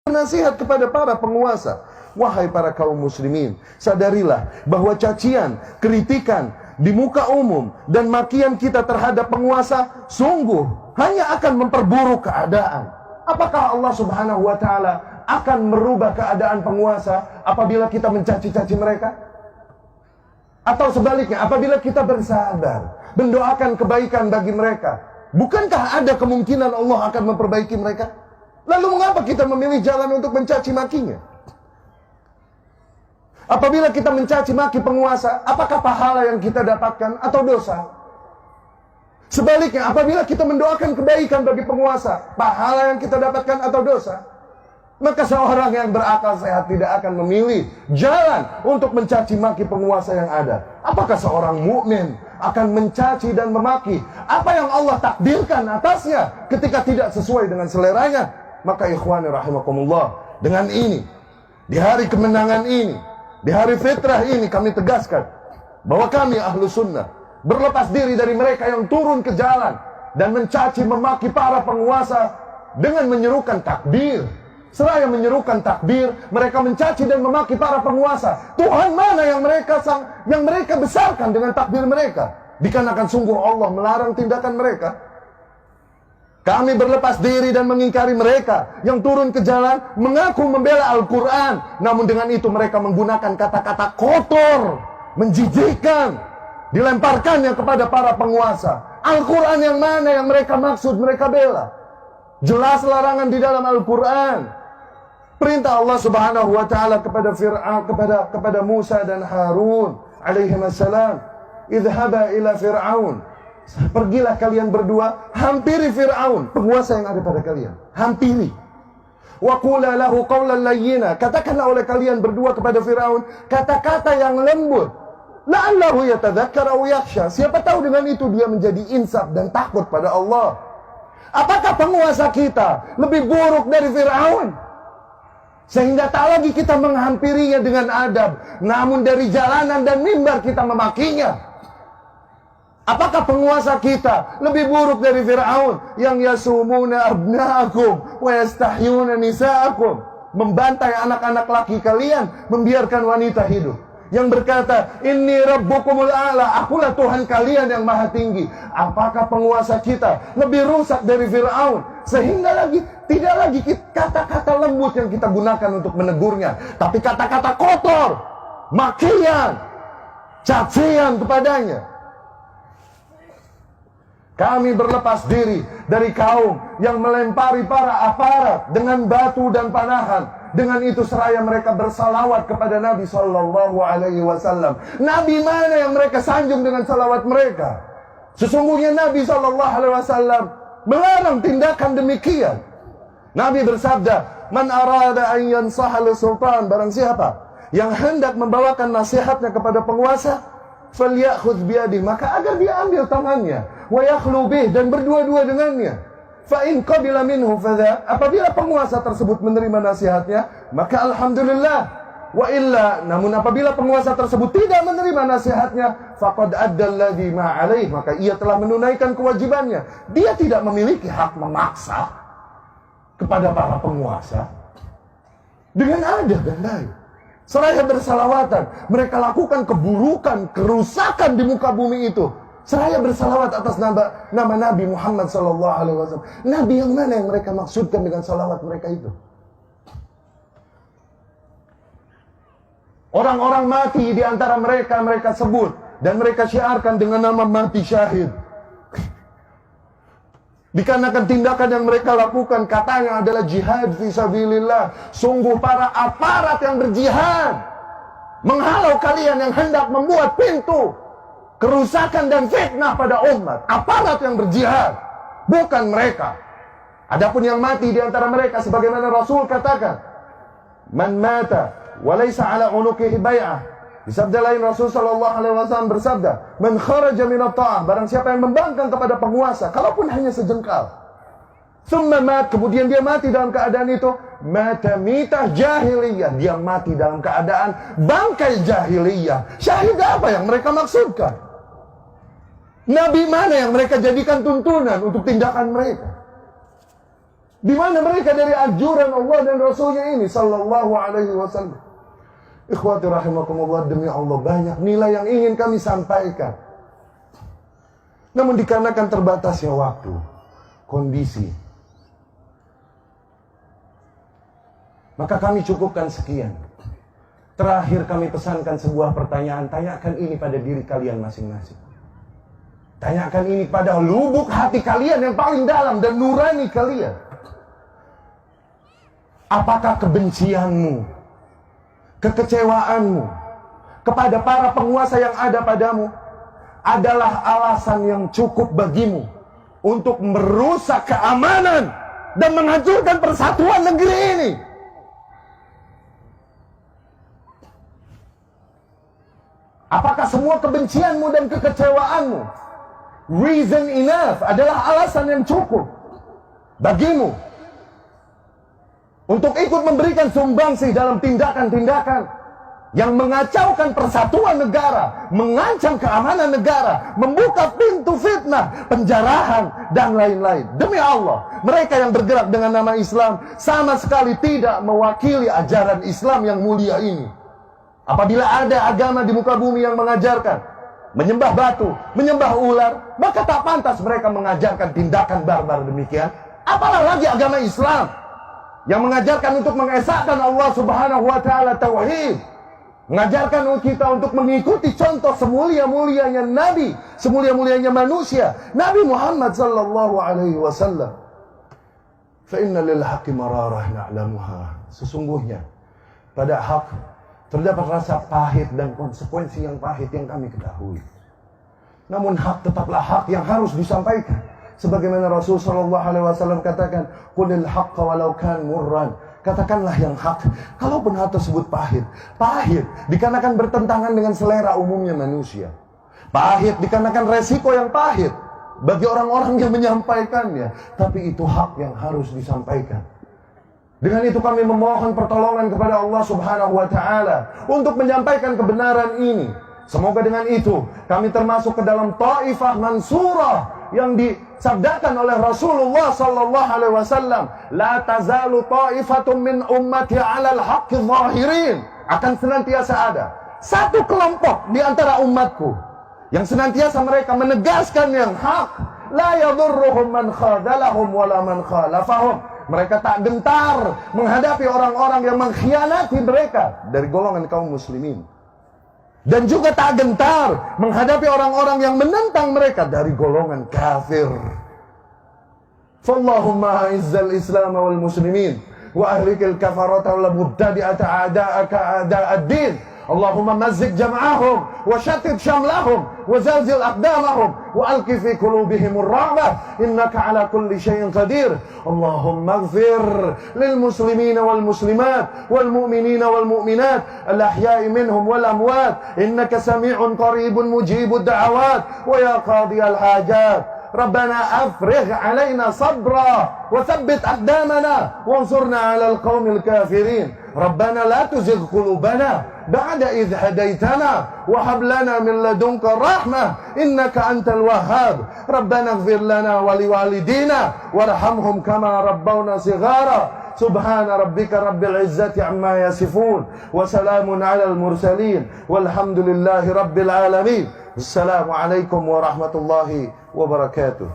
nasihat kepada para penguasa. Wahai para kaum muslimin, sadarilah bahwa cacian, kritikan di muka umum dan makian kita terhadap penguasa sungguh hanya akan memperburuk keadaan. Apakah Allah Subhanahu wa ta'ala akan merubah keadaan penguasa apabila kita mencaci-caci mereka? Atau sebaliknya, apabila kita bersabar, mendoakan kebaikan bagi mereka, bukankah ada kemungkinan Allah akan memperbaiki mereka? Lalu mengapa kita memilih jalan untuk mencaci makinya? Apabila kita mencaci maki penguasa, apakah pahala yang kita dapatkan atau dosa? Sebaliknya, apabila kita mendoakan kebaikan bagi penguasa, pahala yang kita dapatkan atau dosa? Maka seorang yang berakal sehat tidak akan memilih jalan untuk mencaci maki penguasa yang ada. Apakah seorang mukmin akan mencaci dan memaki apa yang Allah takdirkan atasnya ketika tidak sesuai dengan seleranya? Maka ikhwani rahimakumullah, dengan ini, di hari kemenangan ini, di hari fitrah ini, kami tegaskan bahwa kami ahlu sunnah berlepas diri dari mereka yang turun ke jalan dan mencaci memaki para penguasa dengan menyerukan takbir. Seraya menyerukan takbir, mereka mencaci dan memaki para penguasa. Tuhan mana yang mereka besarkan dengan takbir mereka? Dikarenakan sungguh Allah melarang tindakan mereka. Kami berlepas diri dan mengingkari mereka yang turun ke jalan mengaku membela Al-Quran, namun dengan itu mereka menggunakan kata-kata kotor, menjijikkan, dilemparkannya kepada para penguasa. Al-Quran yang mana yang mereka maksud, mereka bela? Jelas larangan di dalam Al-Quran. Perintah Allah Subhanahu wa ta'ala kepada Fir'aun, kepada Musa dan Harun alaihimassalam, idhaba ila Fir'aun, pergilah kalian berdua, hampiri Fir'aun, penguasa yang ada pada kalian. Hampiri. Wa qula lahu qawlan layyina, katakanlah oleh kalian berdua kepada Fir'aun kata-kata yang lembut. La'allahu yatadzakkar aw yakhsha, siapa tahu dengan itu dia menjadi insaf dan takut pada Allah. Apakah penguasa kita lebih buruk dari Fir'aun? Sehingga tak lagi kita menghampirinya dengan adab, namun dari jalanan dan mimbar kita memakinya. Apakah penguasa kita lebih buruk dari Fir'aun yang yasumuna abna'akum wa yastahyuna nisa'akum, membantai anak-anak laki kalian, membiarkan wanita hidup, yang berkata inni rabbukumul a'la, akulah Tuhan kalian yang maha tinggi? Apakah penguasa kita lebih rusak dari Fir'aun sehingga tidak lagi kata-kata lembut yang kita gunakan untuk menegurnya, tapi kata-kata kotor, makian, cacian kepadanya? Kami berlepas diri dari kaum yang melempari para aparat dengan batu dan panahan. Dengan itu seraya mereka bersalawat kepada Nabi Sallallahu Alaihi Wasallam. Nabi mana yang mereka sanjung dengan salawat mereka? Sesungguhnya Nabi Sallallahu Alaihi Wasallam melarang tindakan demikian. Nabi bersabda, "Man arada an yansaha li sultan," barang siapa yang hendak membawakan nasihatnya kepada penguasa, falyakhudh biyadihi, maka agar dia ambil tangannya, wa yakhlu bih, dan berdua-dua dengannya. Fa in qabila minhu fadha, apabila penguasa tersebut menerima nasihatnya, maka alhamdulillah. Wa illa, namun apabila penguasa tersebut tidak menerima nasihatnya, faqad adda alladhi ma alaih, maka ia telah menunaikan kewajibannya. Dia tidak memiliki hak memaksa kepada para penguasa dengan adab dan baik. Seraya bersalawatan, mereka lakukan keburukan, kerusakan di muka bumi itu. Seraya bersalawat atas nama Nabi Muhammad SAW. Nabi yang mana yang mereka maksudkan dengan salawat mereka itu? Orang-orang mati di antara mereka, mereka sebut dan mereka syiarkan dengan nama mati syahid. Dikarenakan tindakan yang mereka lakukan katanya adalah jihad fisabilillah. Sungguh para aparat yang berjihad menghalau kalian yang hendak membuat pintu kerusakan dan fitnah pada umat. Aparat yang berjihad, bukan mereka. Adapun yang mati di antara mereka, sebagaimana Rasul katakan, man mata walaysa ala unuqihi bai'ah. Di sabda lain Rasul sallallahu alaihi wasallam bersabda, "Man kharaja min at-ta'ah," barang siapa yang membangkang kepada penguasa, kalaupun hanya sejengkal. Tsumma mat, kemudian dia mati dalam keadaan itu, mata mitah jahiliyah, dia mati dalam keadaan bangkai jahiliyah. Syahid apa yang mereka maksudkan? Nabi mana yang mereka jadikan tuntunan untuk tindakan mereka? Di mana mereka dari anjuran Allah dan Rasulnya ini sallallahu alaihi wasallam? Ikhwati rahimakumullah, demi Allah banyak nilai yang ingin kami sampaikan. Namun dikarenakan terbatasnya waktu, kondisi, maka kami cukupkan sekian. Terakhir kami pesankan sebuah pertanyaan, tanyakan ini pada diri kalian masing-masing. Tanyakan ini pada lubuk hati kalian yang paling dalam dan nurani kalian. Apakah kebencianmu, kekecewaanmu kepada para penguasa yang ada padamu adalah alasan yang cukup bagimu untuk merusak keamanan dan menghancurkan persatuan negeri ini? Apakah semua kebencianmu dan kekecewaanmu reason enough, adalah alasan yang cukup bagimu untuk ikut memberikan sumbangsih dalam tindakan-tindakan yang mengacaukan persatuan negara, mengancam keamanan negara, membuka pintu fitnah, penjarahan, dan lain-lain? Demi Allah, mereka yang bergerak dengan nama Islam sama sekali tidak mewakili ajaran Islam yang mulia ini. Apabila ada agama di muka bumi yang mengajarkan menyembah batu, menyembah ular, maka tak pantas mereka mengajarkan tindakan barbar demikian. Apalah lagi agama Islam yang mengajarkan untuk mengesahkan Allah Subhanahu wa taala tauhid, mengajarkan kita untuk mengikuti contoh semulia-mulianya Nabi, semulia-mulianya manusia, Nabi Muhammad sallallahu alaihi wasallam. Fa inna lil haqqi mararah na'lamuha. Sesungguhnya pada hak terdapat rasa pahit dan konsekuensi yang pahit yang kami ketahui. Namun hak tetaplah hak yang harus disampaikan. Sebagaimana Rasul sallallahu alaihi wasallam katakan, "Qulil haqqa walau kan murran." Katakanlah yang hak, kalaupun hal tersebut pahit. Pahit dikarenakan bertentangan dengan selera umumnya manusia. Pahit dikarenakan resiko yang pahit bagi orang-orang yang menyampaikannya. Tapi itu hak yang harus disampaikan. Dengan itu kami memohon pertolongan kepada Allah Subhanahu wa taala untuk menyampaikan kebenaran ini. Semoga dengan itu kami termasuk ke dalam taifah mansurah yang disabdakan oleh Rasulullah sallallahu alaihi wasallam, la tazalu taifatun min ummati 'alal haqqi zahirin. Akan senantiasa ada satu kelompok di antara umatku yang senantiasa mereka menegaskan yang hak, la yadurruhum man khadalahum wala man khalafahum. Mereka tak gentar menghadapi orang-orang yang mengkhianati mereka dari golongan kaum muslimin, dan juga tak gentar menghadapi orang-orang yang menentang mereka dari golongan kafir. Fallahumma izzal islam wal muslimin wa ahlikil kafarata wal mubtadi'ata a'da'aka a'da'ad-din. Allahumma mazzik jam'ahum wa shattit shamlahum wa zalzil aqdamahum wa alqi fi qulubihim ar-rahmah innaka ala kulli shay'in qadir. Allahumma ighfir lil muslimina wal muslimat wal mu'minina wal mu'minat al ahya'i minhum wal amwat innaka sami'un qaribun mujibud da'awat wa ya qadiyal hajat. ربنا أفرغ علينا صبرا وثبت أقدامنا وانصرنا على القوم الكافرين. ربنا لا تزغ قلوبنا بعد إذ هديتنا وهب لنا من لدنك الرحمة إنك أنت الوهاب. ربنا اغفر لنا ولوالدينا وارحمهم كما ربونا صغارا. سبحان ربك رب العزة عما يصفون وسلام على المرسلين والحمد لله رب العالمين. السلام عليكم ورحمة الله وبركاته.